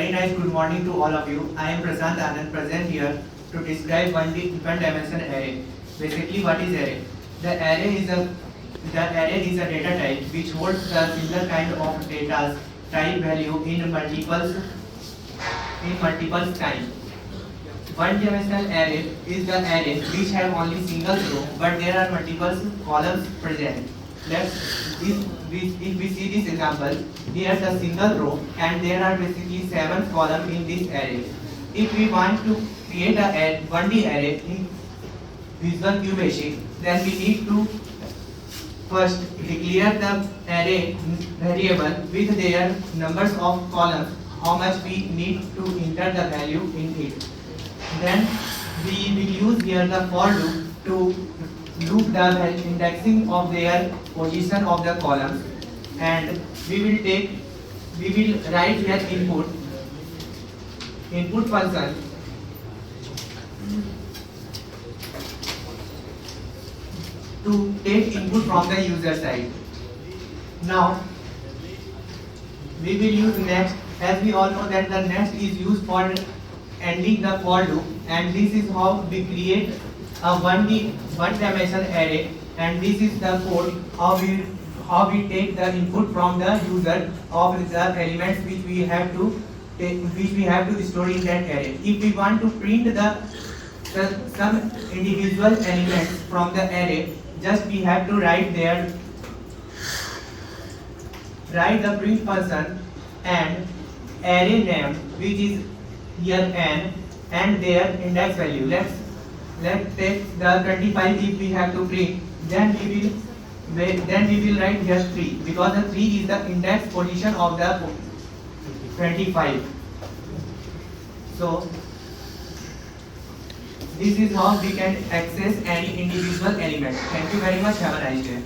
very nice good morning to all of you. I am Prasant Anand, present here to describe one dimension array. Basically, what is array? The array is a data type which holds the single kind of data type value in multiples time. One dimensional array is the array which have only single row, but there are multiple columns present. If we see this example, here is a single row and there are basically 7 columns in this array. If we want to create a 1D array in Visual Q Basic, then we need to first declare the array variable with their numbers of columns, how much we need to enter the value in it. Then we will use here the for loop to loop the indexing of their position of the columns, and we will write here input function to take input from the user side. Now we will use next, as we all know that the next is used for ending the for loop, and this is how we create a one dimensional array, and this is the code how we take the input from the user of the elements which we have to store in that array. If we want to print some individual elements from the array, just we have to write the print function and array name, which is here n, and their index value. Let's take the 25. If we have to print, then we will write here 3, because the 3 is the index position of the 25. So this is how we can access any individual element. Thank you very much. Have a nice day.